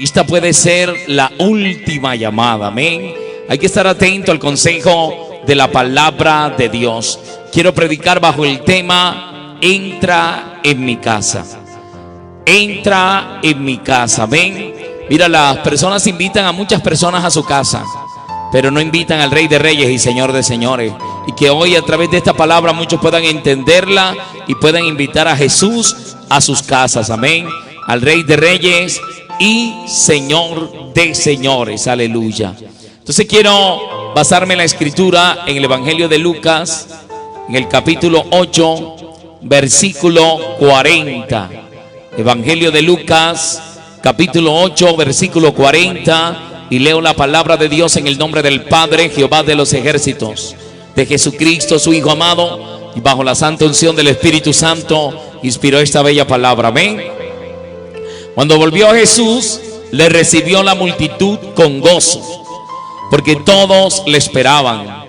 Esta puede ser la última llamada, amén. Hay que estar atento al consejo de la palabra de Dios. Quiero predicar bajo el tema: entra en mi casa. Entra en mi casa, amén. Mira, las personas invitan a muchas personas a su casa, pero no invitan al Rey de Reyes y Señor de Señores. Y que hoy, a través de esta palabra, muchos puedan entenderla y puedan invitar a Jesús a sus casas, amén. Al Rey de Reyes y Señor de Señores, aleluya. Entonces quiero basarme en la escritura, en el Evangelio de Lucas, en el capítulo 8, versículo 40. Evangelio de Lucas, capítulo 8, versículo 40. Y leo la palabra de Dios en el nombre del Padre, Jehová de los ejércitos, de Jesucristo, su Hijo amado, y bajo la santa unción del Espíritu Santo, inspiró esta bella palabra, amén. Cuando volvió Jesús, le recibió la multitud con gozo, porque todos le esperaban.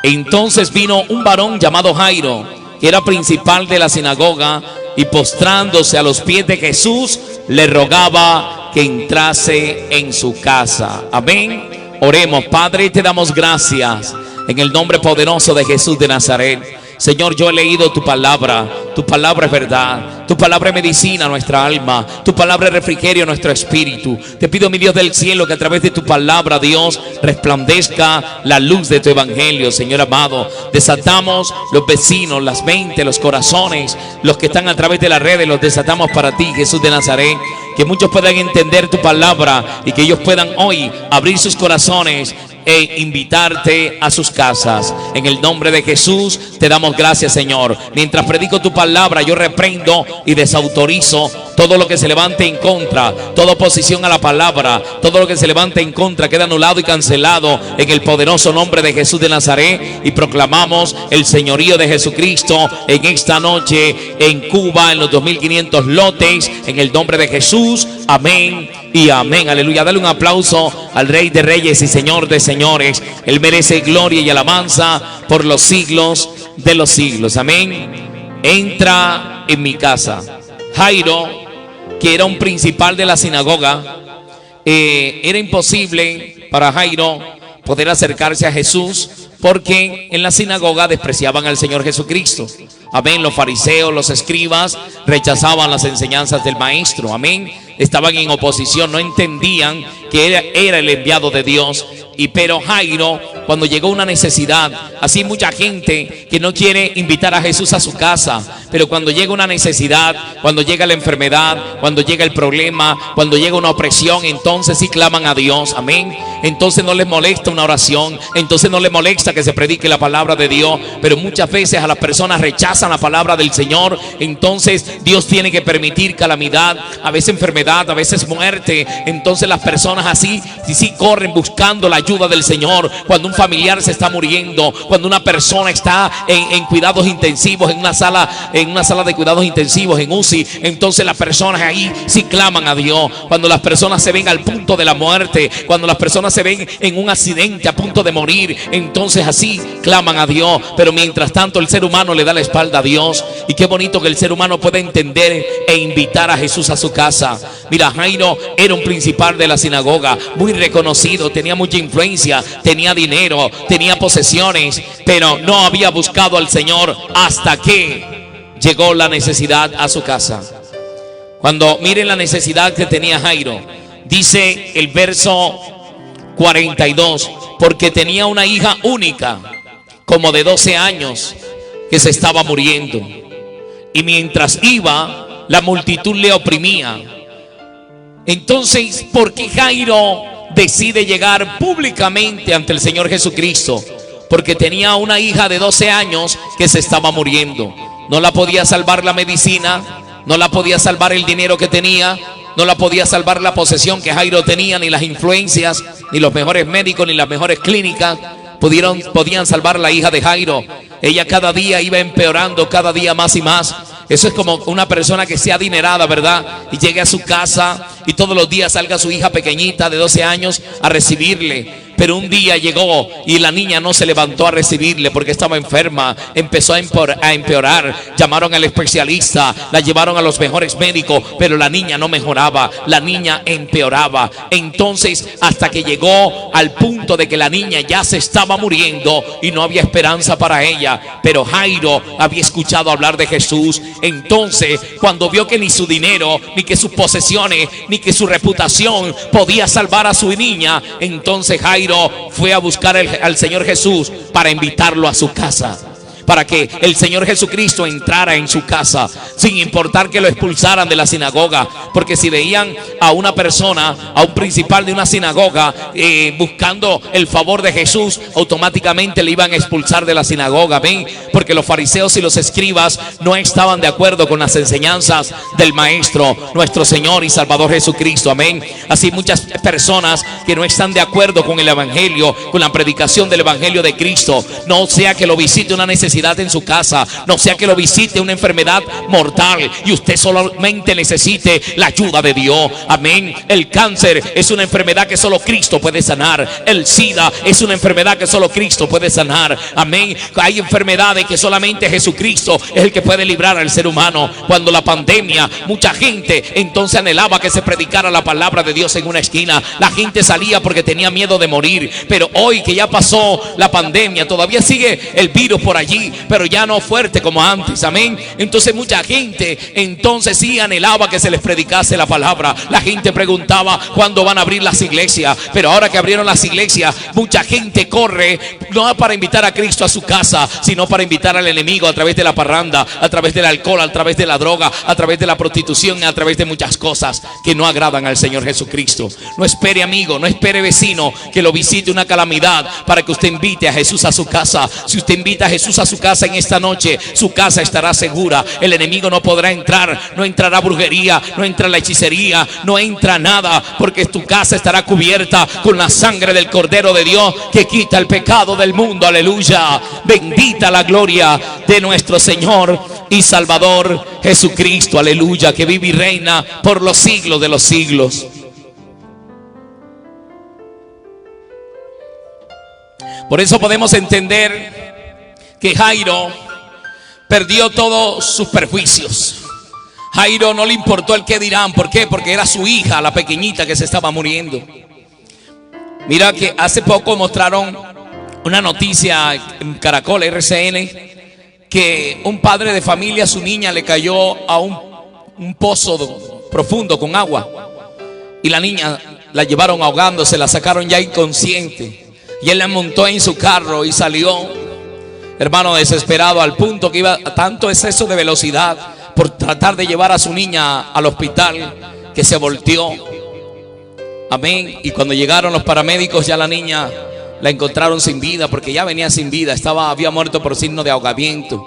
Entonces vino un varón llamado Jairo, que era principal de la sinagoga, y postrándose a los pies de Jesús, le rogaba que entrase en su casa. Amén. Oremos. Padre, te damos gracias en el nombre poderoso de Jesús de Nazaret. Señor, yo he leído tu palabra es verdad, tu palabra es medicina a nuestra alma, tu palabra es refrigerio a nuestro espíritu. Te pido, mi Dios del cielo, que a través de tu palabra, Dios, resplandezca la luz de tu evangelio, Señor amado. Desatamos los vecinos, las mentes, los corazones, los que están a través de las redes, los desatamos para ti, Jesús de Nazaret. Que muchos puedan entender tu palabra y que ellos puedan hoy abrir sus corazones e invitarte a sus casas. En el nombre de Jesús te damos gracias, Señor. Mientras predico tu palabra, yo reprendo y desautorizo todo lo que se levante en contra, toda oposición a la palabra, todo lo que se levante en contra queda anulado y cancelado en el poderoso nombre de Jesús de Nazaret. Y proclamamos el señorío de Jesucristo en esta noche en Cuba, en los 2500 lotes, en el nombre de Jesús. Amén y amén, aleluya. Dale un aplauso al Rey de Reyes y Señor de Señores. Él merece gloria y alabanza por los siglos de los siglos, amén. Entra en mi casa. Jairo, que era un principal de la sinagoga, era imposible para Jairo poder acercarse a Jesús, porque en la sinagoga despreciaban al Señor Jesucristo. Amén. Los fariseos, los escribas rechazaban las enseñanzas del maestro. Amén. Estaban en oposición, no entendían que era el enviado de Dios. Pero Jairo, cuando llegó una necesidad, así mucha gente que no quiere invitar a Jesús a su casa, pero cuando llega una necesidad, cuando llega la enfermedad, cuando llega el problema, cuando llega una opresión, entonces sí claman a Dios. Amén. Entonces no les molesta una oración, entonces no les molesta que se predique la palabra de Dios. Pero muchas veces a las personas rechazan la palabra del Señor. Entonces Dios tiene que permitir calamidad, a veces enfermedad, a veces muerte. Entonces las personas así sí corren buscando la ayuda del Señor. Cuando un familiar se está muriendo, cuando una persona está en cuidados intensivos, en una sala de cuidados intensivos, en UCI, entonces las personas ahí sí claman a Dios. Cuando las personas se ven al punto de la muerte, cuando las personas se ven en un accidente a punto de morir, entonces así claman a Dios. Pero mientras tanto el ser humano le da la espalda a Dios. Y qué bonito que el ser humano pueda entender e invitar a Jesús a su casa. Mira, Jairo era un principal de la sinagoga, muy reconocido, tenía mucha influencia, tenía dinero, tenía posesiones, pero no había buscado al Señor hasta que llegó la necesidad a su casa. Cuando miren la necesidad que tenía Jairo, dice el verso 42, porque tenía una hija única, como de 12 años, que se estaba muriendo. Y mientras iba, la multitud le oprimía. Entonces, ¿por qué Jairo decide llegar públicamente ante el Señor Jesucristo? Porque tenía una hija de 12 años que se estaba muriendo. No la podía salvar la medicina, no la podía salvar el dinero que tenía, no la podía salvar la posesión que Jairo tenía, ni las influencias, ni los mejores médicos, ni las mejores clínicas podían salvar la hija de Jairo. Ella cada día iba empeorando, cada día más y más. Eso es como una persona que sea adinerada, ¿verdad? Y llegue a su casa y todos los días salga su hija pequeñita de 12 años a recibirle. Pero un día llegó y la niña no se levantó a recibirle porque estaba enferma. Empezó a empeorar. Llamaron al especialista, la llevaron a los mejores médicos, pero la niña no mejoraba, la niña empeoraba. Entonces, hasta que llegó al punto de que la niña ya se estaba muriendo y no había esperanza para ella. Pero Jairo había escuchado hablar de Jesús. Entonces, cuando vio que ni su dinero, ni que sus posesiones, ni que su reputación podía salvar a su niña, entonces Jairo fue a buscar al Señor Jesús para invitarlo a su casa, para que el Señor Jesucristo entrara en su casa, sin importar que lo expulsaran de la sinagoga. Porque si veían a una persona, a un principal de una sinagoga, buscando el favor de Jesús, automáticamente le iban a expulsar de la sinagoga. ¿Ven? Porque los fariseos y los escribas no estaban de acuerdo con las enseñanzas del Maestro, nuestro Señor y Salvador Jesucristo. Amén. Así muchas personas que no están de acuerdo con el Evangelio, con la predicación del Evangelio de Cristo, no sea que lo visite una necesidad en su casa, no sea que lo visite una enfermedad mortal y usted solamente necesite la ayuda de Dios. Amén. El cáncer es una enfermedad que solo Cristo puede sanar. El SIDA es una enfermedad que solo Cristo puede sanar. Amén. Hay enfermedades que solamente Jesucristo es el que puede librar al ser humano. Cuando la pandemia, mucha gente entonces anhelaba que se predicara la palabra de Dios en una esquina. La gente salía porque tenía miedo de morir. Pero hoy que ya pasó la pandemia, todavía sigue el virus por allí, pero ya no fuerte como antes. Amén. Entonces mucha gente entonces sí anhelaba que se les predicase la palabra. La gente preguntaba cuándo van a abrir las iglesias. Pero ahora que abrieron las iglesias, mucha gente corre no para invitar a Cristo a su casa, sino para invitar al enemigo a través de la parranda, a través del alcohol, a través de la droga, a través de la prostitución, a través de muchas cosas que no agradan al Señor Jesucristo. No espere, amigo, no espere, vecino, que lo visite una calamidad para que usted invite a Jesús a su casa. Si usted invita a Jesús a su casa en esta noche, su casa estará segura. El enemigo no podrá entrar, no entrará brujería, no entra la hechicería, no entra nada, porque tu casa estará cubierta con la sangre del Cordero de Dios que quita el pecado del mundo. Aleluya. Bendita la gloria de nuestro Señor y Salvador Jesucristo. Aleluya, que vive y reina por los siglos de los siglos. Por eso podemos entender que Jairo perdió todos sus perjuicios. Jairo no le importó el qué dirán. ¿Por qué? Porque era su hija, la pequeñita, que se estaba muriendo. Mira que hace poco mostraron una noticia en Caracol, RCN, que un padre de familia, su niña le cayó a un pozo profundo con agua. Y la niña la llevaron ahogándose, la sacaron ya inconsciente. Y él la montó en su carro y salió, hermano, desesperado, al punto que iba a tanto exceso de velocidad por tratar de llevar a su niña al hospital, que se volteó. Amén. Y cuando llegaron los paramédicos, ya la niña la encontraron sin vida, porque ya venía sin vida, había muerto por signo de ahogamiento.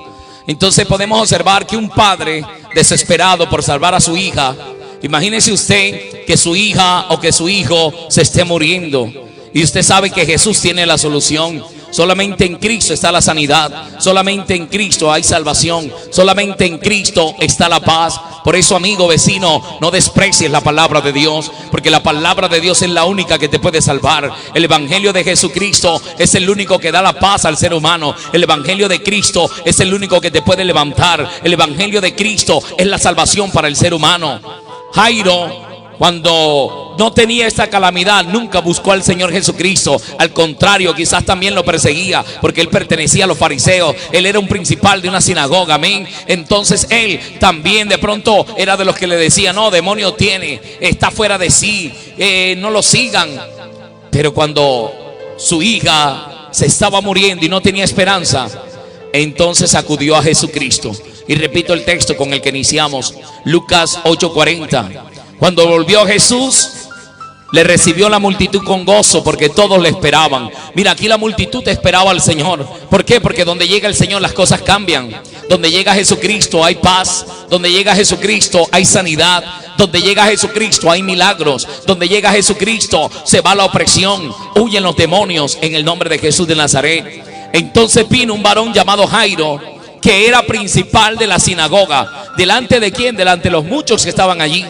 Entonces podemos observar que un padre desesperado por salvar a su hija, imagínese usted que su hija o que su hijo se esté muriendo, y usted sabe que Jesús tiene la solución. Solamente en Cristo está la sanidad, solamente en Cristo hay salvación, solamente en Cristo está la paz. Por eso, amigo, vecino, no desprecies la palabra de Dios, porque la palabra de Dios es la única que te puede salvar. El Evangelio de Jesucristo es el único que da la paz al ser humano. El Evangelio de Cristo es el único que te puede levantar. El Evangelio de Cristo es la salvación para el ser humano. Jairo, cuando no tenía esta calamidad, nunca buscó al Señor Jesucristo. Al contrario, quizás también lo perseguía, porque él pertenecía a los fariseos. Él era un principal de una sinagoga, amén. Entonces él también de pronto era de los que le decían: no, demonio tiene, está fuera de sí, no lo sigan. Pero cuando su hija se estaba muriendo y no tenía esperanza, entonces acudió a Jesucristo. Y repito el texto con el que iniciamos, Lucas 8:40. Cuando volvió Jesús, le recibió la multitud con gozo, porque todos le esperaban. Mira, aquí la multitud esperaba al Señor. ¿Por qué? Porque donde llega el Señor las cosas cambian. Donde llega Jesucristo hay paz. Donde llega Jesucristo hay sanidad. Donde llega Jesucristo hay milagros. Donde llega Jesucristo se va la opresión, huyen los demonios en el nombre de Jesús de Nazaret. Entonces vino un varón llamado Jairo, que era principal de la sinagoga. ¿Delante de quién? Delante de los muchos que estaban allí.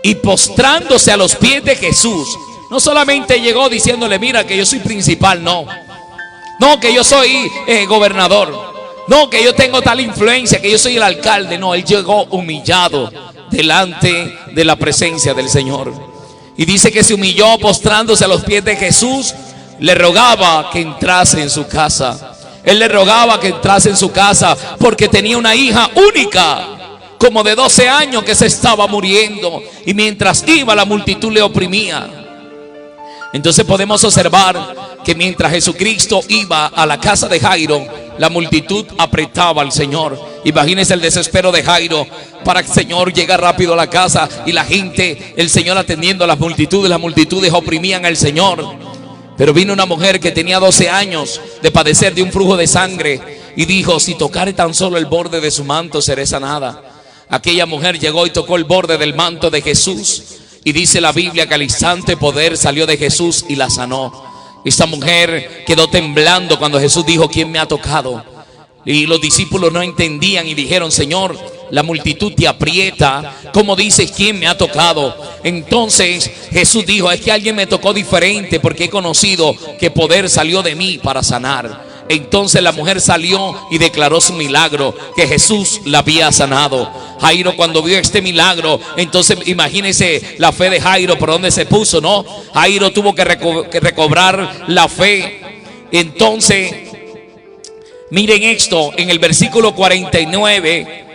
Y postrándose a los pies de Jesús, No solamente llegó diciéndole, mira que yo soy principal, no. No, que yo soy gobernador. No, que yo tengo tal influencia, que yo soy el alcalde. No, él llegó humillado delante de la presencia del Señor. Y dice que se humilló postrándose a los pies de Jesús. Le rogaba que entrase en su casa. Él le rogaba que entrase en su casa porque tenía una hija única, como de 12 años, que se estaba muriendo. Y mientras iba, la multitud le oprimía. Entonces podemos observar que mientras Jesucristo iba a la casa de Jairo, la multitud apretaba al Señor. Imagínense el desespero de Jairo para que el Señor llegue rápido a la casa, y la gente, el Señor atendiendo a las multitudes oprimían al Señor. Pero vino una mujer que tenía 12 años de padecer de un flujo de sangre y dijo, si tocare tan solo el borde de su manto, seré sanada. Aquella mujer llegó y tocó el borde del manto de Jesús, y dice la Biblia que al instante poder salió de Jesús y la sanó. Esta mujer quedó temblando cuando Jesús dijo, ¿quién me ha tocado? Y los discípulos no entendían y dijeron, Señor, la multitud te aprieta, ¿cómo dices quién me ha tocado? Entonces Jesús dijo, es que alguien me tocó diferente, porque he conocido que poder salió de mí para sanar. Entonces la mujer salió y declaró su milagro, que Jesús la había sanado. Jairo, cuando vio este milagro, entonces imagínense la fe de Jairo, por dónde se puso, ¿no? Jairo tuvo que recobrar la fe. Entonces, miren esto, en el versículo 49,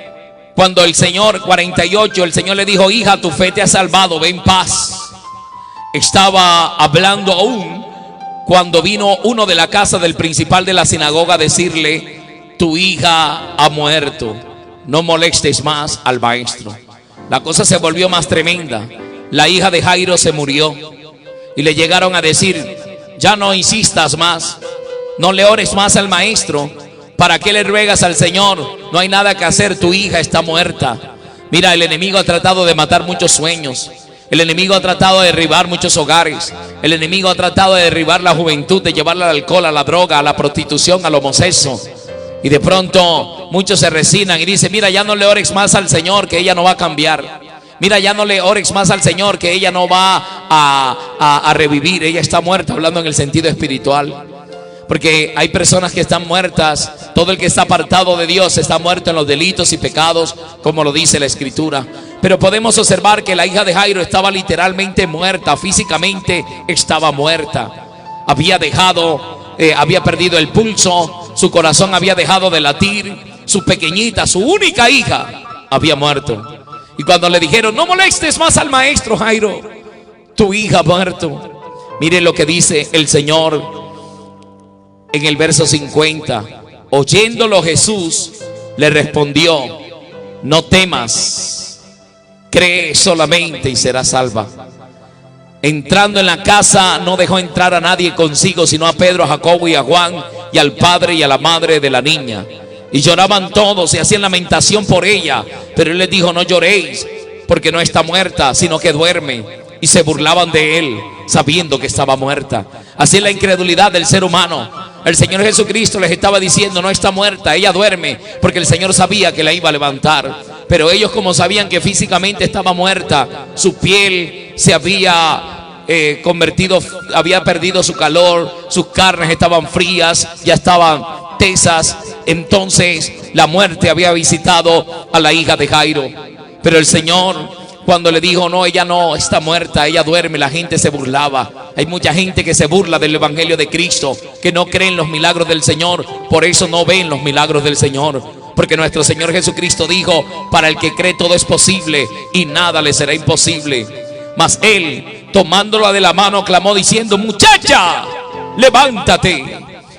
cuando el Señor, 48, el Señor le dijo, hija, tu fe te ha salvado, ve en paz. Estaba hablando aún cuando vino uno de la casa del principal de la sinagoga a decirle, tu hija ha muerto, no molestes más al maestro. La cosa se volvió más tremenda. La hija de Jairo se murió y le llegaron a decir, ya no insistas más, no le ores más al maestro. ¿Para qué le ruegas al Señor? No hay nada que hacer, tu hija está muerta. Mira, el enemigo ha tratado de matar muchos sueños. El enemigo ha tratado de derribar muchos hogares. El enemigo ha tratado de derribar la juventud, de llevarla al alcohol, a la droga, a la prostitución, al homosexo. Y de pronto muchos se resignan y dicen, mira, ya no le ores más al Señor, que ella no va a cambiar. Mira, ya no le ores más al Señor, que ella no va a revivir. Ella está muerta, hablando en el sentido espiritual. Porque hay personas que están muertas. Todo el que está apartado de Dios está muerto en los delitos y pecados, como lo dice la Escritura. Pero podemos observar que la hija de Jairo estaba literalmente muerta, físicamente estaba muerta. Había perdido el pulso, su corazón había dejado de latir, su pequeñita, su única hija, había muerto. Y cuando le dijeron, no molestes más al maestro, Jairo, tu hija ha muerto. Mire lo que dice el Señor en el verso 50. Oyéndolo Jesús le respondió, no temas, cree solamente y serás salva. Entrando en la casa no dejó entrar a nadie consigo, sino a Pedro, a Jacobo y a Juan, y al padre y a la madre de la niña. Y lloraban todos y hacían lamentación por ella. Pero él les dijo, no lloréis, porque no está muerta, sino que duerme. Y se burlaban de él, sabiendo que estaba muerta. Así es la incredulidad del ser humano. El Señor Jesucristo les estaba diciendo, no está muerta, ella duerme, porque el Señor sabía que la iba a levantar. Pero ellos, como sabían que físicamente estaba muerta, su piel se había convertido, había perdido su calor, sus carnes estaban frías, ya estaban tesas. Entonces la muerte había visitado a la hija de Jairo. Pero el Señor, cuando le dijo, no, ella no está muerta, ella duerme, la gente se burlaba. Hay mucha gente que se burla del evangelio de Cristo, que no creen los milagros del Señor, por eso no ven los milagros del Señor. Porque nuestro Señor Jesucristo dijo, para el que cree todo es posible y nada le será imposible. Mas él, tomándola de la mano, clamó diciendo, muchacha, levántate.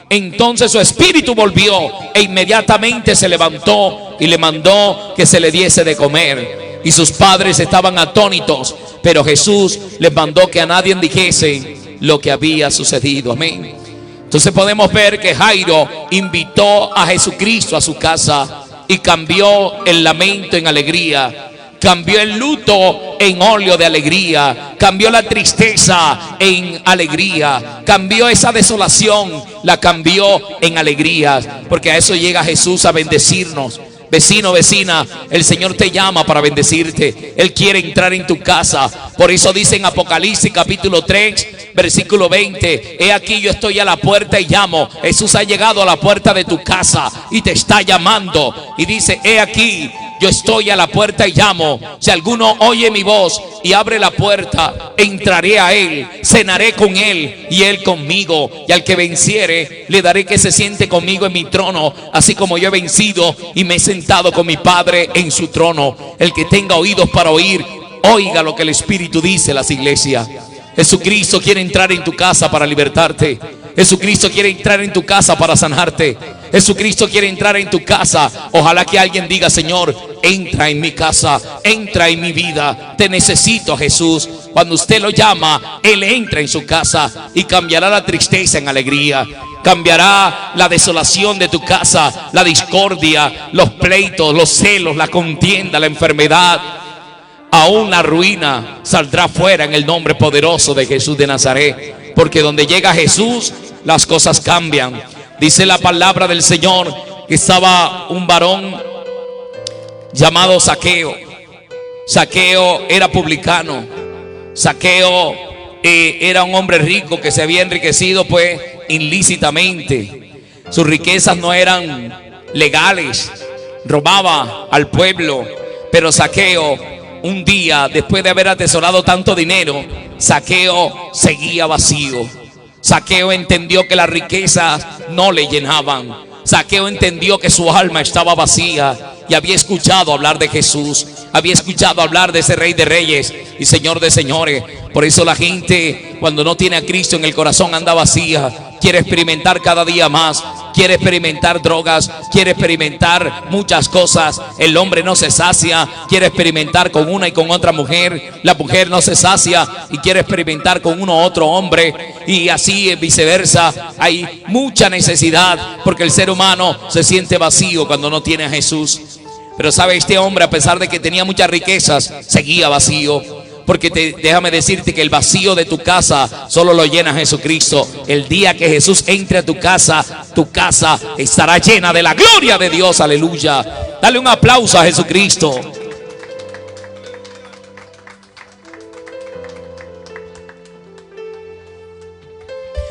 Entonces su espíritu volvió e inmediatamente se levantó y le mandó que se le diese de comer. Y sus padres estaban atónitos, pero Jesús les mandó que a nadie dijese lo que había sucedido. Amén. Entonces podemos ver que Jairo invitó a Jesucristo a su casa y cambió el lamento en alegría, cambió el luto en óleo de alegría, cambió la tristeza en alegría, cambió esa desolación, la cambió en alegría, porque a eso llega Jesús, a bendecirnos. Vecino, vecina, el Señor te llama para bendecirte. Él quiere entrar en tu casa. Por eso dice en Apocalipsis capítulo 3, versículo 20: he aquí, yo estoy a la puerta y llamo. Jesús ha llegado a la puerta de tu casa y te está llamando. Y dice: he aquí, yo estoy a la puerta y llamo. Si alguno oye mi voz y abre la puerta, entraré a él, cenaré con él y él conmigo. Y al que venciere, le daré que se siente conmigo en mi trono, así como yo he vencido y me he sentado con mi Padre en su trono. El que tenga oídos para oír, oiga lo que el Espíritu dice a las iglesias. Jesucristo quiere entrar en tu casa para libertarte. Jesucristo quiere entrar en tu casa para sanarte. Jesucristo quiere entrar en tu casa. Ojalá que alguien diga: Señor, entra en mi casa, entra en mi vida. Te necesito, Jesús. Cuando usted lo llama, Él entra en su casa y cambiará la tristeza en alegría. Cambiará la desolación de tu casa, la discordia, los pleitos, los celos, la contienda, la enfermedad. Aún la ruina saldrá fuera en el nombre poderoso de Jesús de Nazaret. Porque donde llega Jesús, las cosas cambian. Dice la palabra del Señor que estaba un varón llamado Zaqueo. Zaqueo era publicano. Zaqueo era un hombre rico que se había enriquecido pues ilícitamente. Sus riquezas no eran legales. Robaba al pueblo. Pero Zaqueo, un día, después de haber atesorado tanto dinero, Zaqueo seguía vacío. Zaqueo entendió que las riquezas no le llenaban. Zaqueo entendió que su alma estaba vacía y había escuchado hablar de Jesús. Había escuchado hablar de ese Rey de Reyes y Señor de Señores. Por eso la gente, cuando no tiene a Cristo en el corazón, anda vacía. Quiere experimentar cada día más. Quiere experimentar drogas, quiere experimentar muchas cosas. El hombre no se sacia, quiere experimentar con una y con otra mujer. La mujer no se sacia y quiere experimentar con uno u otro hombre. Y así viceversa. Hay mucha necesidad porque el ser humano se siente vacío cuando no tiene a Jesús. Pero sabe, este hombre, a pesar de que tenía muchas riquezas, seguía vacío. Porque déjame decirte que el vacío de tu casa solo lo llena Jesucristo. El día que Jesús entre a tu casa estará llena de la gloria de Dios. Aleluya. Dale un aplauso a Jesucristo.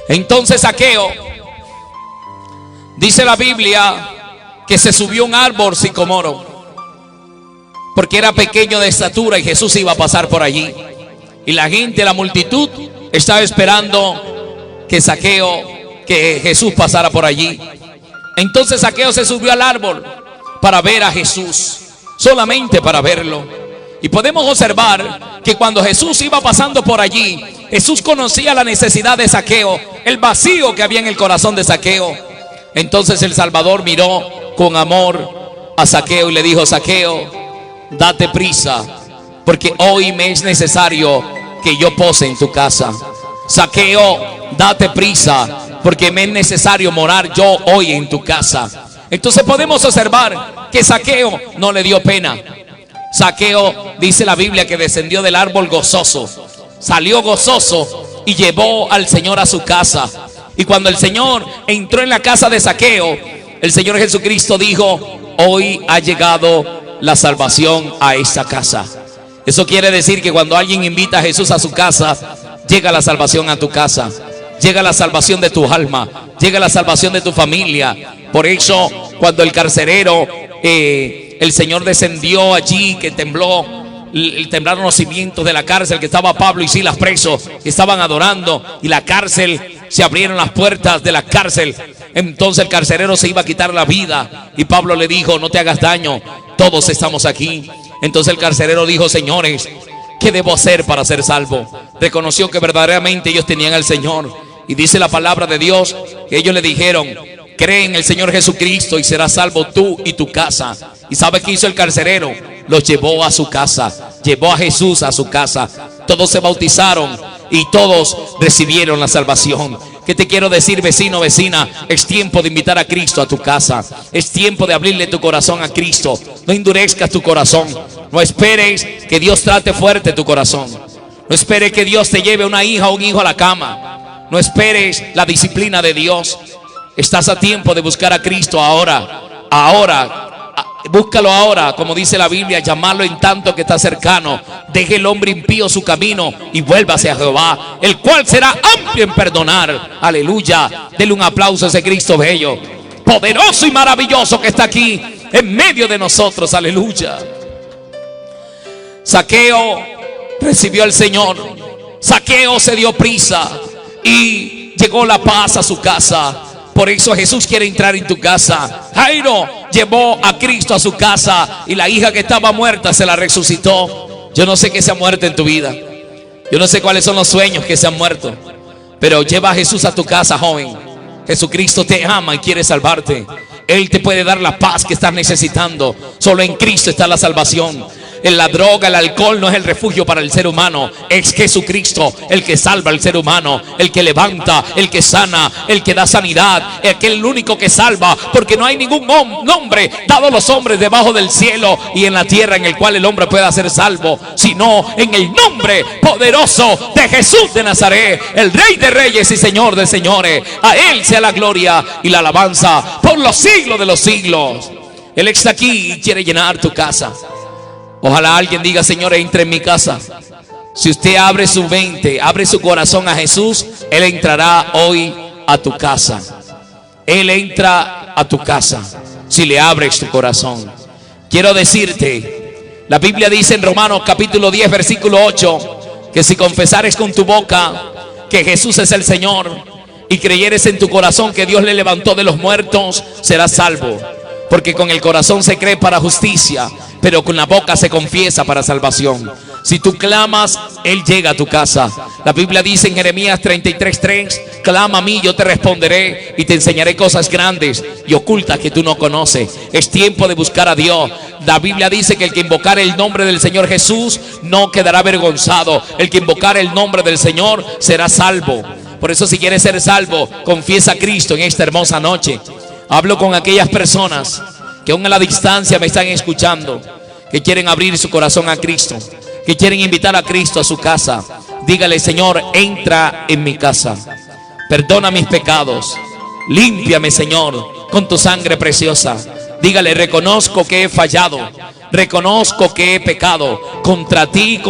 Entonces Zaqueo, dice la Biblia, que se subió a un árbol sicomoro, porque era pequeño de estatura y Jesús iba a pasar por allí. Y la gente, la multitud, estaba esperando que Jesús pasara por allí. Entonces Zaqueo se subió al árbol para ver a Jesús, solamente para verlo. Y podemos observar que cuando Jesús iba pasando por allí, Jesús conocía la necesidad de Zaqueo, el vacío que había en el corazón de Zaqueo. Entonces el Salvador miró con amor a Zaqueo y le dijo: Zaqueo, date prisa, porque hoy me es necesario que yo pose en tu casa. Zaqueo, date prisa, porque me es necesario morar yo hoy en tu casa. Entonces podemos observar que Zaqueo no le dio pena. Zaqueo, dice la Biblia, que descendió del árbol gozoso. Salió gozoso y llevó al Señor a su casa. Y cuando el Señor entró en la casa de Zaqueo, el Señor Jesucristo dijo: hoy ha llegado la salvación a esta casa. Eso quiere decir que cuando alguien invita a Jesús a su casa, llega la salvación a tu casa, llega la salvación de tu alma, llega la salvación de tu familia. Por eso cuando el carcelero, el Señor descendió allí, que temblaron los cimientos de la cárcel, que estaba Pablo y Silas presos, que estaban adorando, y la cárcel, se abrieron las puertas de la cárcel. Entonces el carcelero se iba a quitar la vida y Pablo le dijo: no te hagas daño, todos estamos aquí. Entonces el carcelero dijo: señores, ¿qué debo hacer para ser salvo? Reconoció que verdaderamente ellos tenían al Señor. Y dice la palabra de Dios que ellos le dijeron: cree en el Señor Jesucristo y serás salvo tú y tu casa. ¿Y sabe qué hizo el carcelero? Los llevó a su casa, llevó a Jesús a su casa. Todos se bautizaron y todos recibieron la salvación. ¿Qué te quiero decir, vecino, vecina? Es tiempo de invitar a Cristo a tu casa. Es tiempo de abrirle tu corazón a Cristo. No endurezcas tu corazón. No esperes que Dios trate fuerte tu corazón. No esperes que Dios te lleve una hija o un hijo a la cama. No esperes la disciplina de Dios. Estás a tiempo de buscar a Cristo ahora. Búscalo ahora, como dice la Biblia, llamarlo en tanto que está cercano. Deje el hombre impío su camino y vuélvase a Jehová, el cual será amplio en perdonar. Aleluya. Dele un aplauso a ese Cristo bello, poderoso y maravilloso que está aquí en medio de nosotros. Aleluya. Zaqueo recibió al Señor. Zaqueo se dio prisa y llegó la paz a su casa. Por eso Jesús quiere entrar en tu casa. Jairo llevó a Cristo a su casa y la hija que estaba muerta se la resucitó. Yo no sé qué se ha muerto en tu vida. Yo no sé cuáles son los sueños que se han muerto. Pero lleva a Jesús a tu casa, joven. Jesucristo te ama y quiere salvarte. Él te puede dar la paz que estás necesitando. Solo en Cristo está la salvación. En la droga, el alcohol no es el refugio para el ser humano. Es Jesucristo el que salva al ser humano, el que levanta, el que sana, el que da sanidad, el único que salva. Porque no hay ningún nombre dado a los hombres debajo del cielo y en la tierra en el cual el hombre pueda ser salvo, sino en el nombre poderoso de Jesús de Nazaret, el Rey de Reyes y Señor de Señores. A Él sea la gloria y la alabanza por los siglos de los siglos. Él está aquí y quiere llenar tu casa. Ojalá alguien diga: Señor, entre en mi casa. Si usted abre su mente, abre su corazón a Jesús, Él entrará hoy a tu casa. Él entra a tu casa si le abres tu corazón. Quiero decirte, la Biblia dice en Romanos capítulo 10 versículo 8, que si confesares con tu boca que Jesús es el Señor y creyeres en tu corazón que Dios le levantó de los muertos, serás salvo. Porque con el corazón se cree para justicia, pero con la boca se confiesa para salvación. Si tú clamas, Él llega a tu casa. La Biblia dice en Jeremías 33:3: clama a mí, yo te responderé y te enseñaré cosas grandes y ocultas que tú no conoces. Es tiempo de buscar a Dios. La Biblia dice que el que invocare el nombre del Señor Jesús no quedará avergonzado. El que invocare el nombre del Señor será salvo. Por eso, si quieres ser salvo, confiesa a Cristo en esta hermosa noche. Hablo con aquellas personas que aún a la distancia me están escuchando, que quieren abrir su corazón a Cristo, que quieren invitar a Cristo a su casa. Dígale: Señor, entra en mi casa, perdona mis pecados, límpiame, Señor, con tu sangre preciosa. Dígale: reconozco que he fallado, reconozco que he pecado, contra ti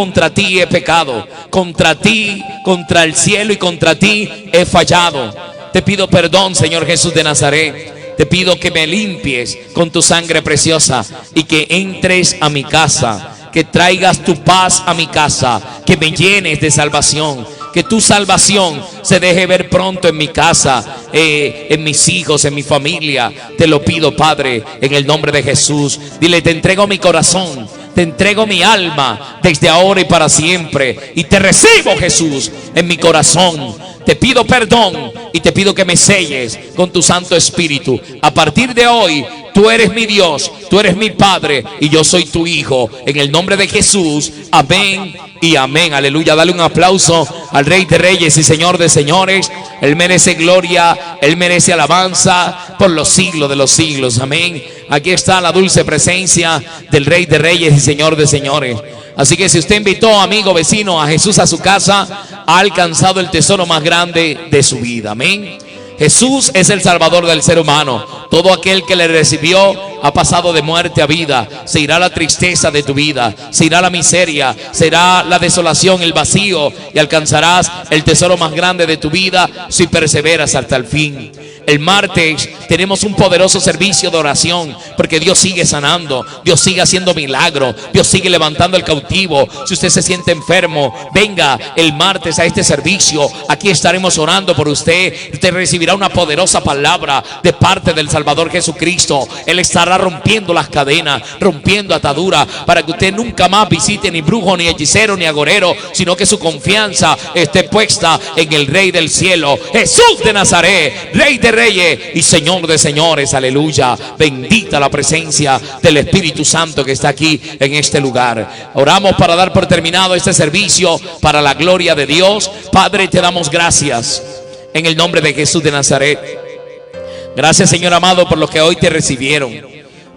he pecado, contra ti, contra el cielo y contra ti he fallado. Te pido perdón, Señor Jesús de Nazaret. Te pido que me limpies con tu sangre preciosa y que entres a mi casa, que traigas tu paz a mi casa, que me llenes de salvación, que tu salvación se deje ver pronto en mi casa, en mis hijos, en mi familia. Te lo pido, Padre, en el nombre de Jesús. Dile: te entrego mi corazón, te entrego mi alma desde ahora y para siempre, y te recibo, Jesús, en mi corazón. Te pido perdón y te pido que me selles con tu Santo Espíritu. A partir de hoy, tú eres mi Dios, tú eres mi Padre y yo soy tu Hijo. En el nombre de Jesús, amén y amén. Aleluya. Dale un aplauso al Rey de Reyes y Señor de Señores. Él merece gloria, Él merece alabanza por los siglos de los siglos. Amén. Aquí está la dulce presencia del Rey de Reyes y Señor de Señores. Así que si usted invitó, amigo, vecino, a Jesús a su casa, ha alcanzado el tesoro más grande de su vida. Amén. Jesús es el Salvador del ser humano. Todo aquel que le recibió ha pasado de muerte a vida. Se irá la tristeza de tu vida, se irá la miseria, será la desolación, el vacío, y alcanzarás el tesoro más grande de tu vida si perseveras hasta el fin. El martes tenemos un poderoso servicio de oración, porque Dios sigue sanando, Dios sigue haciendo milagros, Dios sigue levantando al cautivo. Si usted se siente enfermo, venga el martes a este servicio. Aquí estaremos orando por usted. Usted recibirá una poderosa palabra de parte del Salvador Jesucristo. Él estará rompiendo las cadenas, rompiendo ataduras, para que usted nunca más visite ni brujo, ni hechicero, ni agorero, sino que su confianza esté puesta en el Rey del cielo, Jesús de Nazaret, Rey de Reyes y Señor de Señores. Aleluya. Bendita la presencia del Espíritu Santo que está aquí en este lugar. Oramos para dar por terminado este servicio para la gloria de Dios. Padre, te damos gracias en el nombre de Jesús de Nazaret. Gracias, Señor amado, por los que hoy te recibieron,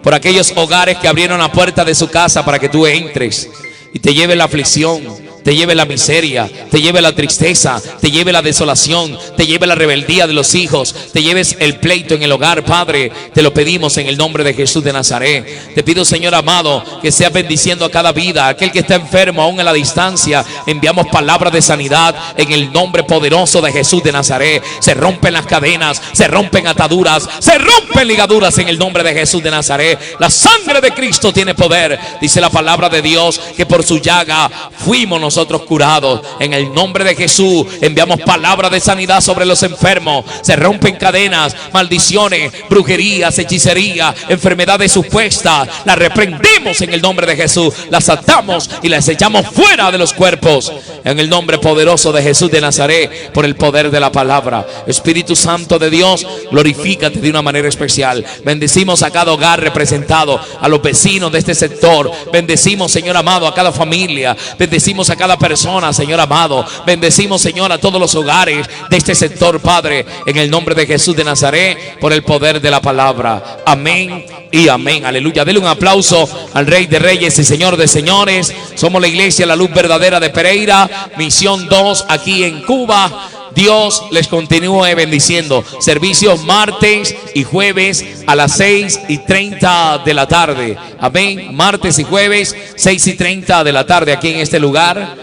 por aquellos hogares que abrieron la puerta de su casa para que tú entres y te lleves la aflicción, te lleve la miseria, te lleve la tristeza, te lleve la desolación, te lleve la rebeldía de los hijos, te lleves el pleito en el hogar, Padre. Te lo pedimos en el nombre de Jesús de Nazaret. Te pido, Señor amado, que seas bendiciendo a cada vida, aquel que está enfermo aún a la distancia. Enviamos palabras de sanidad en el nombre poderoso de Jesús de Nazaret. Se rompen las cadenas, se rompen ataduras, se rompen ligaduras en el nombre de Jesús de Nazaret. La sangre de Cristo tiene poder. Dice la palabra de Dios que por su llaga fuimos nosotros curados. En el nombre de Jesús enviamos palabras de sanidad sobre los enfermos. Se rompen cadenas, maldiciones, brujerías, hechicería, enfermedades supuestas. Las reprendimos en el nombre de Jesús. Las atamos y las echamos fuera de los cuerpos. En el nombre poderoso de Jesús de Nazaret, por el poder de la palabra. Espíritu Santo de Dios, glorifícate de una manera especial. Bendecimos a cada hogar representado, a los vecinos de este sector. Bendecimos, Señor amado, a cada familia. Bendecimos a cada persona, Señor amado. Bendecimos, Señor, a todos los hogares de este sector, Padre, en el nombre de Jesús de Nazaret, por el poder de la palabra. Amén y amén. Aleluya. Dele un aplauso al Rey de Reyes y Señor de Señores. Somos la iglesia La Luz Verdadera de Pereira, Misión 2, aquí en Cuba. Dios les continúe bendiciendo. Servicios martes y jueves a las 6:30 de la tarde. Amén. Martes y jueves 6:30 de la tarde aquí en este lugar.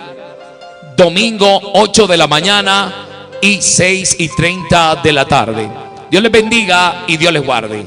Domingo 8 de la mañana y 6:30 de la tarde. Dios les bendiga y Dios les guarde.